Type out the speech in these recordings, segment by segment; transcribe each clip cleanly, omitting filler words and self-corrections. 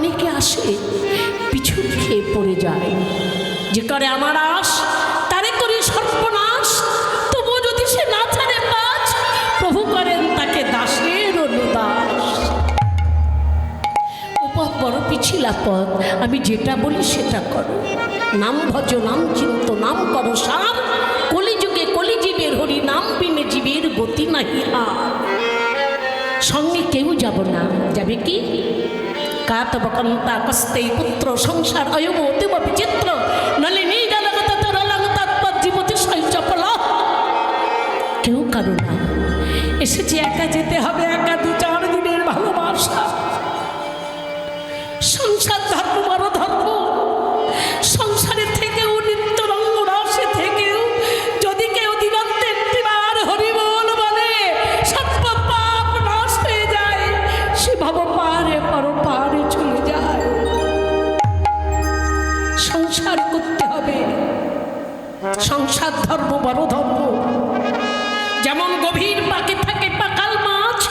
অনেকে আসে পিছু খেয়ে পড়ে যায়, যে করে আমার আশ তারে করি সর্বনাশ, তবুও যদি সে না ছাড়ে পাঁচ, প্রভু করেন তাকে দাসের অনুদাস। ও পথ বড় পিছিলা পথ, আমি যেটা বলি সেটা করো। নাম ভজ নাম চিন্ত নাম করো সার, কলিযুগে কলিজীবের হরি নাম বিনে জীবের গতি নাহি আর। সঙ্গে কেউ যাব না, যাবে কি? কাতব কন্তা কস্তে পুত্র সংসার অয়ব অতীব বিচিত্র, নলে নেই জানাগত তরলাং তৎপদ জীবতি শৈচপল। কেউ কারো না, এসেছে একা যেতে হবে, একা 2-4 দিনের ভালোবাসা। সংসার ধর্ম বড় ধর্ম, সংসারের থেকেও নিত্য রঙ্গ রসে থেকেও যদি কেউ দিগন্তে একটিবার হরিবোল বলে, সর্ব পাপ নাশ হয়ে যায়, সে ভব পারে পর পারে চলে যায়। সংসার করতে হবে, সংসার ধর্ম বড় ধর্ম। যেমন গভীর পাকে থাকে পাকাল মাছ,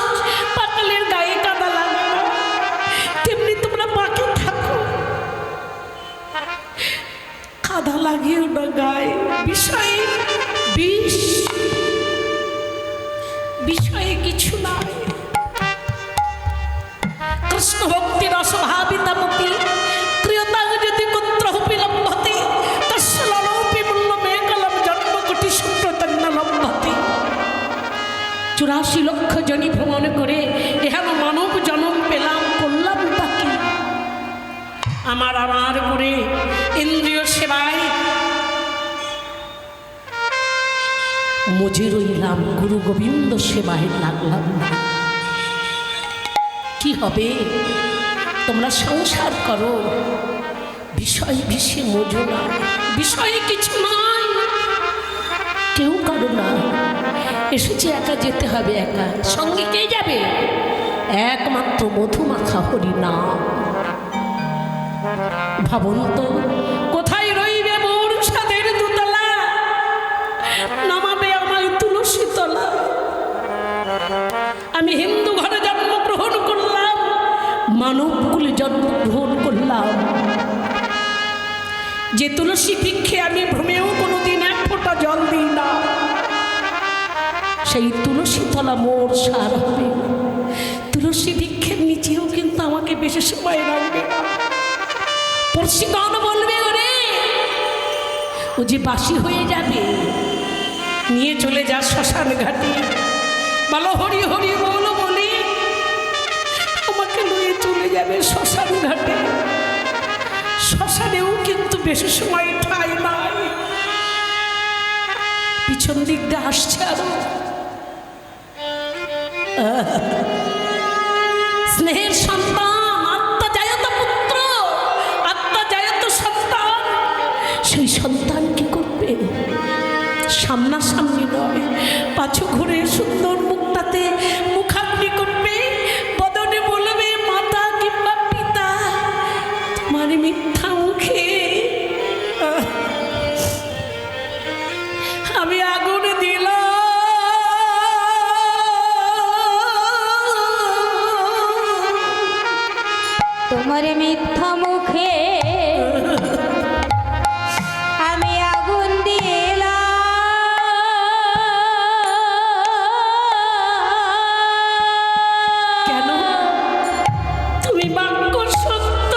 পাকালের গায়ে কাদা লাগে না, তেমনি তোমরা পাকে থাকো, কাদা লাগিও না গায়ে। বিষয়ে বিষ, বিষয়ে কিছু নাই। কৃষ্ণ ভক্তি রসভাবিতামতি ক্রিয়তাং যদি কুত্র বিলম্বতি, তস্য ললোপি মূল্য মেকলম জন্ম কোটি সূত্রতন্ন লম্বতি। 84 লক্ষ জনি ভ্রমণ করে এহেন মানব জন্ম পেলাম, করলাম তাকে আমার আমার করে ইন্দ্রিয় সেবায় মজে রইলাম, গুরু গোবিন্দ সেবায় লাগলাম না। কি হবে? তোমরা সংসার করো, বিষয় বিষে মজো না, বিষয়ে কিছু নাই, কেউ করো না। এসেছে একা যেতে হবে, একা। সঙ্গে কে যাবে? একমাত্র মধুমাখা হরি নাম। ভাবুন তো, কোথায় রইবে মোর সাদের দুতলা, নামাবে আমায় তুলসী তলা। আমি হিন্দু ঘরে জন্মগ্রহণ করলাম, মানবকুলে জন্মগ্রহণ করলাম, যে তুলসী বৃক্ষে আমি ভ্রমেও কোনোদিন 1 ফোঁটা জল দিই না, সেই তুলসী তলা মোর সার হবে। তুলসী বৃক্ষের নিচেও কিন্তু আমাকে বেশি সময় রাখবে না। পড়শিগণ বলবে, ওরে ও যে বাসি হয়ে যাবে, নিয়ে চলে যা শ্মশান ঘাটে, বলো হরি হরি বলো বলি, আমাকে নিয়ে চলে যাবে শ্মশান ঘাটে। শ্মশানেও কিন্তু বেশি সময় ঠাই নাই, পিছন দিক দিয়ে আসছে আরো। স্নেহের সন্তান, আত্মা জায়ত পুত্র, আত্মা জায়ত সন্তান, সেই সন্তান কি করবে? সামনাসামনি নয়, পাছু ঘুরে সুন্দর মুখটাতে মুখাগ্নি করবে, বদনে বলবে মাতা কিংবা পিতা, তোমার মিথ্যা মুখে আমি আগুন দিলাম। তোমার মিথ্যা মুখে আমি আগুন দিলাম। কেন? তুমি বাক্য সত্য,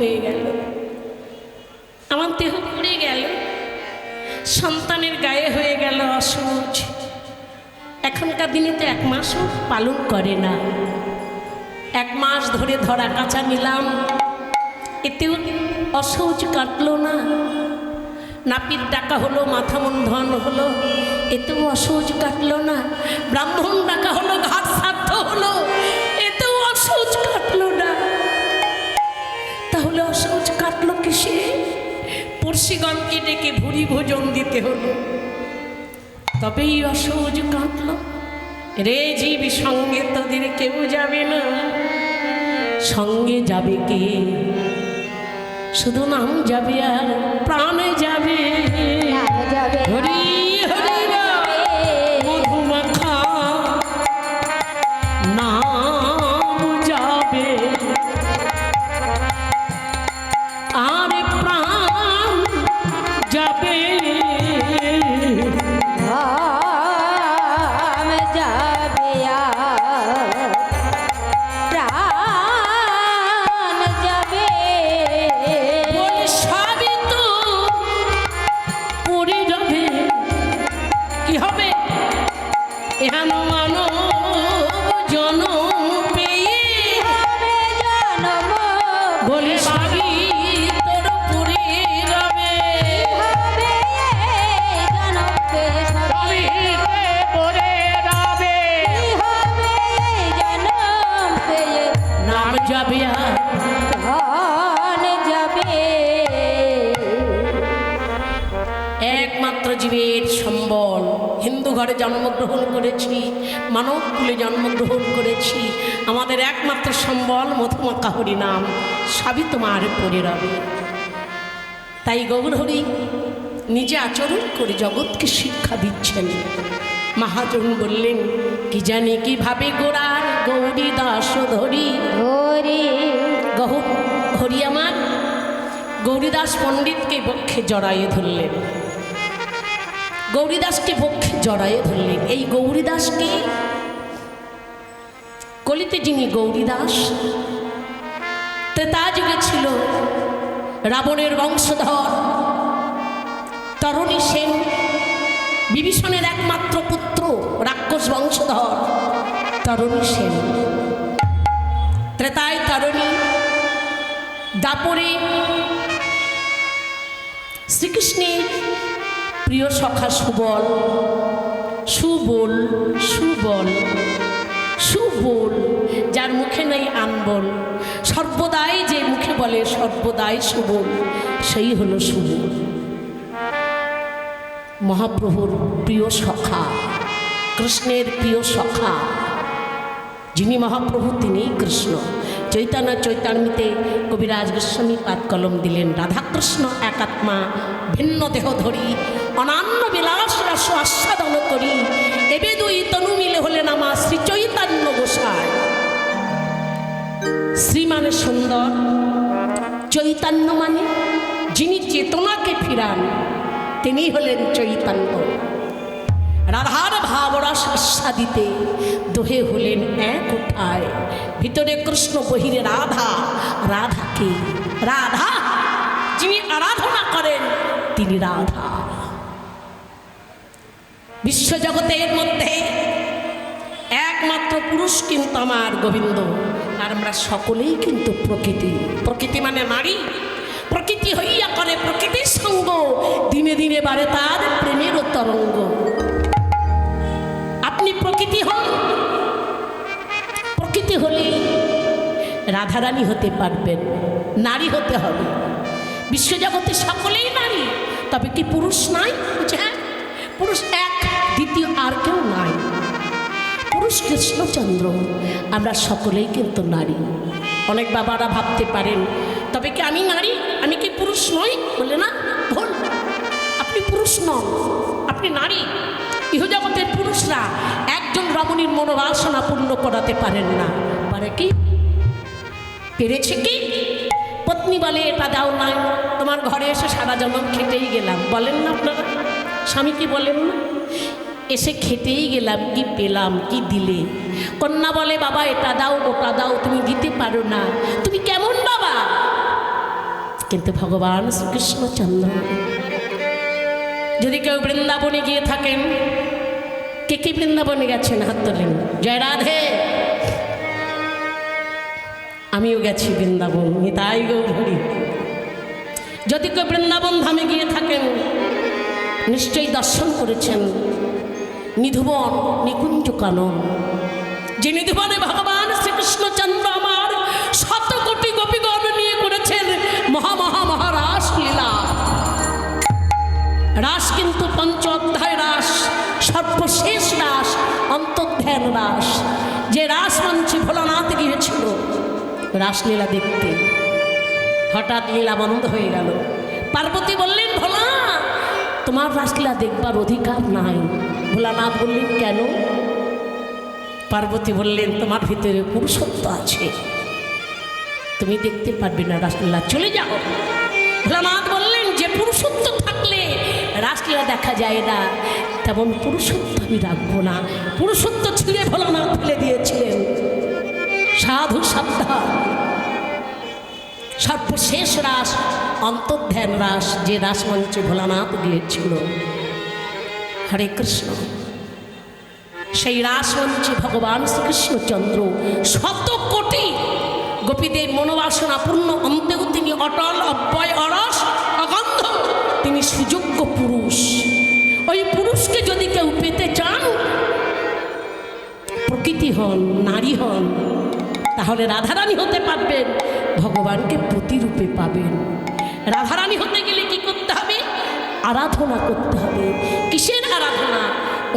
হয়ে গেল, আমার দেহ পুড়ে গেল, সন্তানের গায়ে হয়ে গেল অসহ্য। এখনকার দিনে তো 1 মাসও পালন করে না। 1 মাস ধরে ধরা কাঁচা নিলাম, এতেও অসহ্য কাটলো না। নাপিত ডাকা হলো, মাথা মন্থন হলো, এতেও অসহ্য কাটলো না। ব্রাহ্মণ ডাকা হলো, ঘাট শ্রাদ্ধ হলো, এতেও অসহ্য কাটলো না। তাহলে অসহ্য কাটলো কিসে? পড়শিগণকে ডেকে ভুরি ভোজন দিতে হলো, তবেই অসহ্য কাটলো। রে জীব, সঙ্গে তোদের কেউ যাবে না, সঙ্গে যাবে কে? শুধু নাম যাবে আর প্রাণ যাবে। নাম যাবে, হরি হরি মধুমাখা নাম যাবে, আর প্রাণ যাবে। নাম যাবে আর প্রাণ যাবে। বলে সবই তো পড়ে যাবে, কি হবে? এহান মানব জনম পেয়ে হবে জনম, বলে সবই তোর পড়ে যাবে। হবে এই জনমকে সবই, পড়ে যাবে, হবে এই জনম পেয়ে নাম যাবে আর প্রাণ যাবে। একমাত্র জীবের সম্বল। হিন্দু ঘরে জন্মগ্রহণ করেছি, মানব কুলে জন্মগ্রহণ করেছি, আমাদের একমাত্র সম্বল মধুমাখা হরি নাম, সবই তোমার পড়ে রবে। তাই গৌর হরি নিজে আচরণ করে জগৎকে শিক্ষা দিচ্ছেন। মহাজন বললেন, কি জানি কিভাবে গোড়ার গৌরী দাস ধরি। হরি হরি আমার গৌরীদাস পণ্ডিতকে বক্ষে জড়াইয়ে ধরলেন, গৌরীদাসকে বক্ষে জড়াইয়ে ধরলেন। এই গৌরীদাসকে, কলিতে যিনি গৌরীদাস, ত্রেতা যুগে ছিল রাবণের বংশধর তরণী সেন, বিভীষণের একমাত্র পুত্র, রাক্ষস বংশধর তরণী সেন। ত্রেতায় তরণী, দাপরে শ্রীকৃষ্ণের প্রিয় সখা সুবল, সুবল সুবল সুবল, যার মুখে নেই আনবল, সর্বদাই যে মুখে বলে সর্বদাই সুবল, সেই হলো সুবল। মহাপ্রভুর প্রিয় সখা, কৃষ্ণের প্রিয় সখা যিনি মহাপ্রভু, তিনিই কৃষ্ণ। চৈতন্য চৈতান্যতে কবিরাজ গোস্বামী পাদ কলম দিলেন, রাধাকৃষ্ণ একাত্মা ভিন্ন দেহ ধরি, অনান্য বিলাস রস আস্বাদন করি, এবে দুই তনু মিলে হলেন আমার শ্রী চৈতন্য গোসাই। শ্রী মানে সুন্দর, চৈতন্য মানে যিনি চেতনাকে ফিরান, তিনি হলেন চৈতন্য। রাধার ভাবরস আস্বাদিতে দোহে হলেন এক উঠায়, ভিতরে কৃষ্ণ বহিরে রাধা। রাধাকে, রাধা যিনি আরাধনা করেন তিনি রাধা। বিশ্বজগতের মধ্যে একমাত্র পুরুষ কিন্তু আমার গোবিন্দ, আর আমরা সকলেই কিন্তু প্রকৃতি। প্রকৃতি মানে নারী, প্রকৃতি হইয়া করে প্রকৃতির সঙ্গ, দিনে দিনে বাড়ে তার প্রেমের তরঙ্গ। আপনি প্রকৃতি হন, প্রকৃতি হলেই রাধারানী হতে পারবেন, নারী হতে হবে। বিশ্বজগতে সকলেই নারী, তবে কি পুরুষ নাই? হ্যাঁ, পুরুষ এক, দ্বিতীয় আর কেউ নাই। পুরুষ কৃষ্ণচন্দ্র, আমরা সকলেই কিন্তু নারী। অনেক বাবারা ভাবতে পারেন, তবে কি আমি নারী, আমি কি পুরুষ নই? বলে না, ভুল, আপনি পুরুষ নন, আপনি নারী। ইহজগতের পুরুষরা একজন রমণীর মনোবাসনা পূর্ণ করাতে পারেন না। পারে কি? পেরেছে কি? পত্নী বলে এটা দাও না, তোমার ঘরে এসে সারা জন্ম খেটেই গেলাম, বলেন না আপনারা? স্বামী কি বলেন না, এসে খেটেই গেলাম, কি পেলাম, কি দিলে? কন্যা বলে বাবা এটা দাও ওটা দাও, তুমি দিতে পারো না, তুমি কেমন বাবা? কিন্তু ভগবান শ্রীকৃষ্ণচন্দ্র, যদি কেউ বৃন্দাবনে গিয়ে থাকেন, কে কে বৃন্দাবনে গেছেন হাত তোলেন। জয় রাধে। আমিও গেছি বৃন্দাবন, নিতাই গৌর হরি। যদি কেউ বৃন্দাবন ধামে গিয়ে থাকেন, নিশ্চয়ই দর্শন করেছেন নিধুবন নিকুঞ্জ কানন, যে নিধুবনে ভগবান শ্রীকৃষ্ণচন্দ্র আমার 100 কোটি গোপীগণ নিয়ে করেছেন মহারাস লীলা। রাস কিন্তু পঞ্চ অধ্যায় রাস, সর্বশেষ রাস অন্তর্ধ্যান রাস। যে রাস মঞ্চে ভোলানাথ গিয়েছিল রাসলীলা দেখতে, হঠাৎ লীলা বন্ধ হয়ে গেল। পার্বতী বললেন, ভোলা তোমার রাসলীলা দেখবার অধিকার নাই। ভোলানাথ বললেন, কেন? পার্বতী বললেন, তোমার ভিতরে পুরুষত্ব আছে, তুমি দেখতে পারবে না রাসলীলা, চলে যাও। ভোলানাথ বললেন, যে পুরুষত্ব থাকলে রাসলীলা দেখা যায় না, তেমন পুরুষত্ব আমি রাখবো না। পুরুষত্ব ছিঁড়ে ভোলানাথ ফেলে দিয়েছিলেন। সাধু সাবধান। সর্বশেষ রাস অন্তর্ধ্যান রাস, যে রাসমঞ্চে ভোলানাথ গিয়েছিল। হরে কৃষ্ণ। সেই রাসমঞ্চে ভগবান শ্রীকৃষ্ণচন্দ্র 100 কোটি গোপীদের মনোবাসনা পূর্ণ অন্তেও তিনি অটল, অব্যয়, অরস, অগন্ধ। তিনি সুযোগ্য পুরুষ। ওই পুরুষকে যদি কেউ পেতে চান, প্রকৃতি হন, নারী হন, তাহলে রাধারানী হতে পারবেন, ভগবানকে প্রতিরূপে পাবেন। রাধারানী হতে গেলে কি করতে হবে? আরাধনা করতে হবে। কিসের আরাধনা?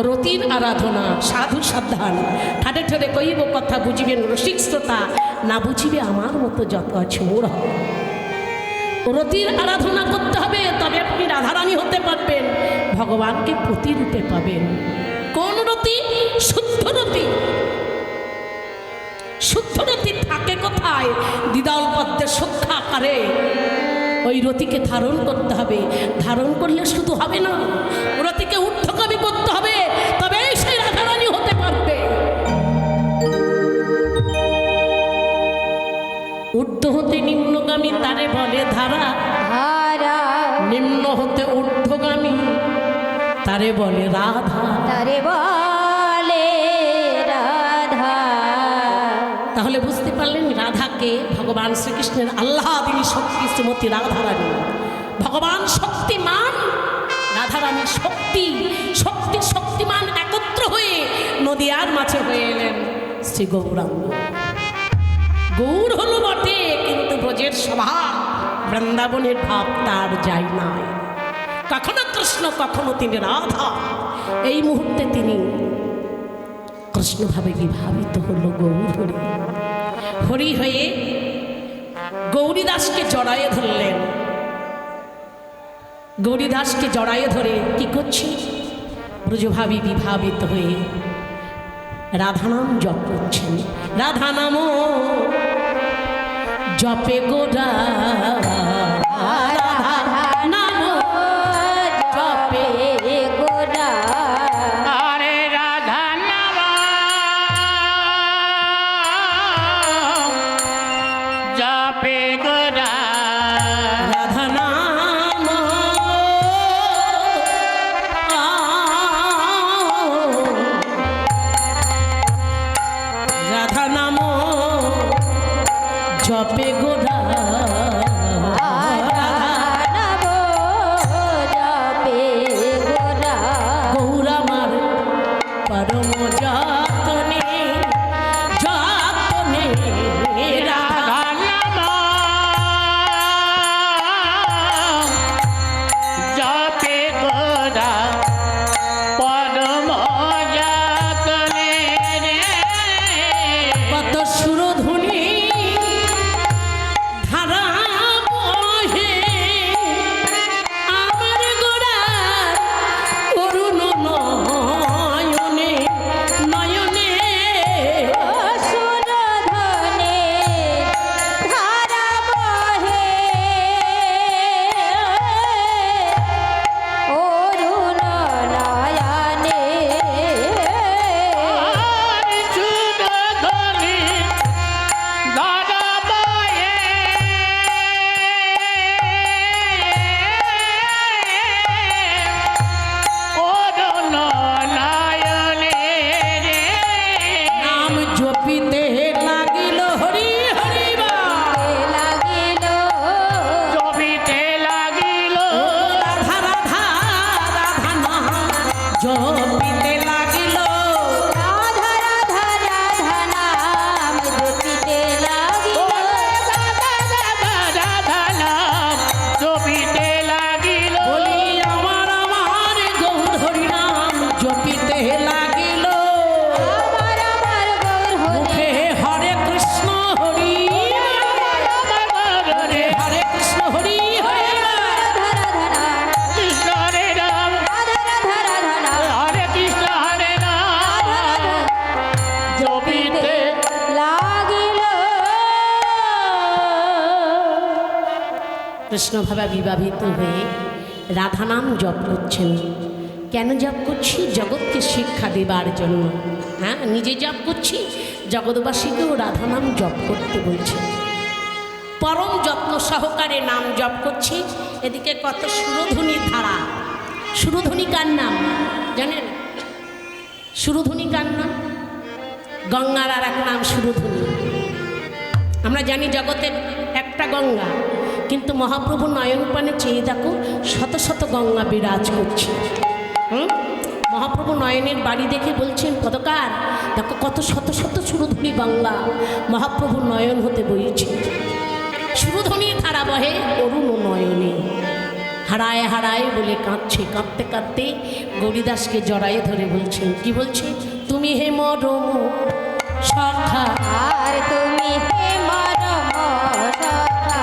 রতির আরাধনা। সাধু সাবধান। ঠাটে ঠাটে কইব কথা, বুঝিবেন রসিক শ্রোতা, না বুঝিবে আমার মতো যত আছে মোর। রতির আরাধনা করতে হবে, তবে আপনি রাধারানী হতে পারবেন, ভগবানকে প্রতিরূপে পাবেন। কোন রতি? শুদ্ধ রতি। শুদ্ধ রতি থাকে কোথায়? দ্বিদল পদ্মের সখ্যা আকারে ওই রতিকে ধারণ করতে হবে। ধারণ করলে শুধু হবে না, রতিকে ঊর্ধ্বগামী করতে হবে, তবে সেই রাধারানী হতে পারবে। ঊর্ধ্ব হতে নিম্নগামী তারে বলে ধারা, নিম্ন হতে ঊর্ধ্বগামী তারে বলে রাধা। তারে বলে রাধা। তাহলে বুঝতে পারলেন, রাধাকে ভগবান শ্রীকৃষ্ণের আহ্লাদিনী শক্তি শ্রীমতী রাধারানী। ভগবান শক্তিমান, রাধারানী শক্তি। শক্তি শক্তিমান একত্র হয়ে নদিয়ার মাঝে হয়ে এলেন শ্রী গৌরাঙ্গ। গৌর হলো বটে, কিন্তু ব্রজের স্বভাব, বৃন্দাবনের ভাব তার যায় নাই। কখনো কৃষ্ণ, কখনো তিনি রাধা। এই মুহূর্তে তিনি কৃষ্ণভাবে বিভাবিত হলো গৌর হরি। হরি হয়ে গৌরীদাসকে জড়ায়ে ধরলেন। গৌরীদাসকে জড়ায়ে ধরে কি করছি? ব্রজভাবী বিভাবিত হয়ে রাধানাম জপ করছেন। রাধানাম জপে গোরা, রাধানাম জপে গোরা। আরে রাধা নাম জপে গোরা, রাধানাম রাধানাম জপে গোরা। কৃষ্ণভাবে বিবাহিত হয়ে রাধা নাম জপ করছেন। কেন জপ করছি? জগৎকে শিক্ষা দেবার জন্য। হ্যাঁ, নিজে জপ করছি, জগৎবাসীকেও রাধা নাম জপ করতে বলছে। পরম যত্ন সহকারে নাম জপ করছি। এদিকে কত সুরধ্বনির ধারা। সুরধ্বনি কার নাম জানেন? সুরধ্বনি কার নাম? গঙ্গার আর এক নাম সুরধ্বনি। আমরা জানি জগতের একটা গঙ্গা, কিন্তু মহাপ্রভু নয়ন পানে চেয়ে দেখো শত শত গঙ্গা বিরাজ করছে। মহাপ্রভু নয়নের বাড়ি দেখে বলছেন, পদকার দেখো কত শত শত সুরধ্বনি গঙ্গা মহাপ্রভু নয়ন হতে বইছে। সুরধ্বনির ধারা বহে অরুণ নয়নে। হারায় হারায় বলে কাঁদছে। কাঁদতে কাঁদতে গৌরীদাসকে জড়ায়ে ধরে বলছেন, কি বলছে? তুমি হে মরম সখা, আর তুমি হে মরম সখা,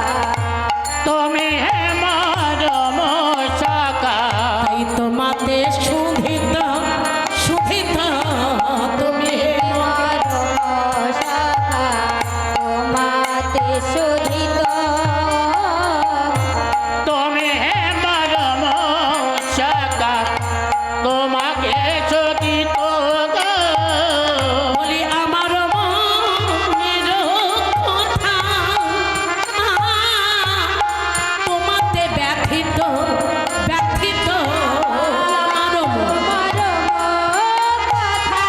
তুমি হে মরম সখা, তাই তোমাতে সুধিত সুধিত তুমি হে মরম সখা, তোমাতে শোধিত, তুমি হে মরম সখা, তোমাকে শোধিত গো। বলি আমার মনের কথা তোমাতে ব্যথিত ব্যথিত আমার মন। মরম কথা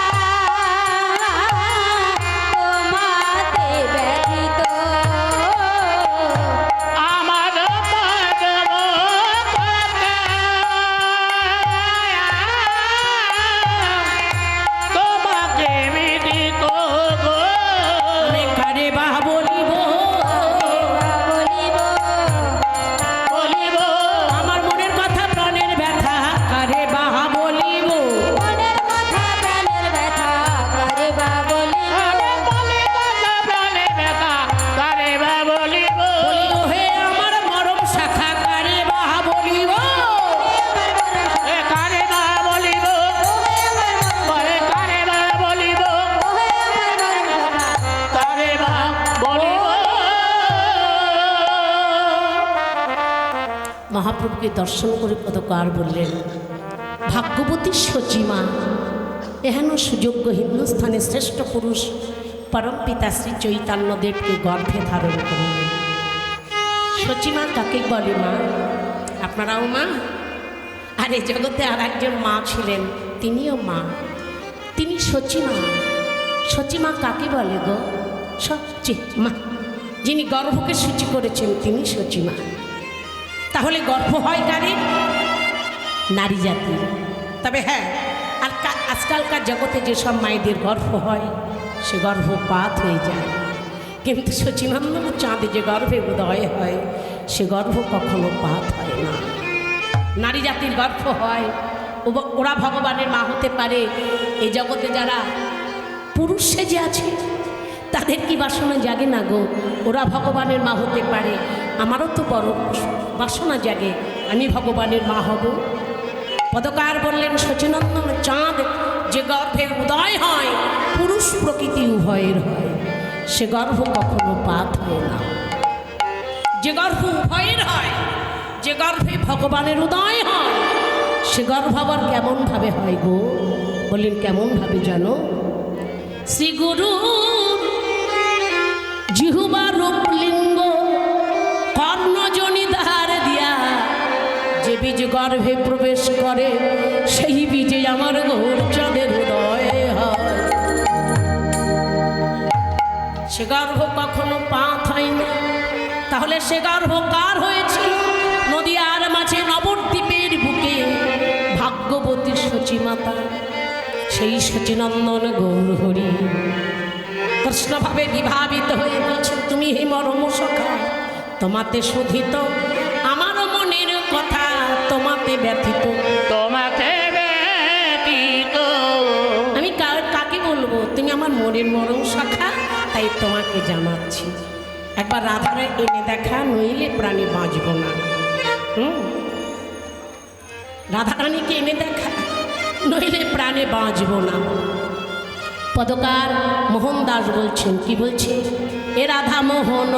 তোমাতে ব্যথিত, আমার মরম কথা তোমাকে মিলিত গো। আমি কারে বা বলিব বলিব বলিব আমার মনের কথা প্রাণের ব্যথা কারে বা বলিব। মনের কথা প্রাণের ব্যথা করে বা বলিব, বলিব প্রাণে ব্যথা কারে বা বলিব। বলিব হে আমার মরম শাখা কারে বা বলিব। এ কারে বা বলিব, ওরে কারে বা বলিব, কারে বা বলিব। মহাপ্রভুকে দর্শন করে কতকার বললেন, ভাগ্যবতী সচিমা এহেন সুযোগ্য হিন্দুস্থানের শ্রেষ্ঠ পুরুষ পরম পিতা শ্রী চৈতন্যদেবকে গর্ভে ধারণ করলেন। সচিমা কাকে বলে মা? আপনারাও মা? আর এই জগতে আর একজন মা ছিলেন, তিনিও মা, তিনি সচিমা। সচিমা কাকে বলে গো? মা, যিনি গর্ভকে সূচি করেছেন তিনি সচিমা। তাহলে গর্ভ হয় কারে? নারী জাতির। তবে হ্যাঁ, আর আজকালকার জগতে যেসব মায়েদের গর্ভ হয় সে গর্ভপাত হয়ে যায়, কিন্তু সচিনন্দন চাঁদে যে গর্ভে উদয় হয় সে গর্ভ কখনো পাত হয় না। নারী জাতির গর্ভ হয়, ওরা ভগবানের মা হতে পারে। এই জগতে যারা পুরুষ সেজে আছে তাদের কি বাসনা জাগে না গো? ওরা ভগবানের মা হতে পারে, আমারও তো বড় বাসনা জাগে, আমি ভগবানের মা হব। পদকার বললেন, সচিনন্দন চাঁদ যে গর্ভে উদয় হয় পুরুষ প্রকৃতি উভয়ের হয়, সে গর্ভ কখনো পাত হয় না। যে গর্ভ উভয়ের হয়, যে গর্ভে ভগবানের উদয় হয়, সে গর্ভ আবার কেমনভাবে হয় গো? বললেন কেমনভাবে জানো? শ্রী গুরু জিহুবা রূপলিঙ্গ কর্ণজনি ধার দিয়া যে বীজ গর্ভে প্রবেশ করে সেই বীজে আমার গৌর চাঁদের উদয় হয়। সে গর্ভ কখনো পাত হয় না। তাহলে সে গর্ভ কার হয়েছিল? নদিয়ার মাঝে নবদ্বীপের বুকে ভাগ্যবতী সচিমাতা, সেই সচিনন্দন গৌর হরি কৃষ্ণভাবে বিভাবিত হয়ে বলছেন, তুমি হে মরম সখা, তোমাতে শোধিত আমার মনের কথা তোমাতে ব্যথিত। তোমাকে ব্যতীত আমি কাকে বলবো? তুমি আমার মনের মরম সখা, তাই তোমাকে জানাচ্ছি। একবার রাধারে এনে দেখা, নইলে প্রাণী বাঁচব না। রাধারানীকে এনে দেখা, নইলে প্রাণে বাঁচব না। পদকার মোহন দাস বলছেন, কি বলছে? এ রাধা মোহন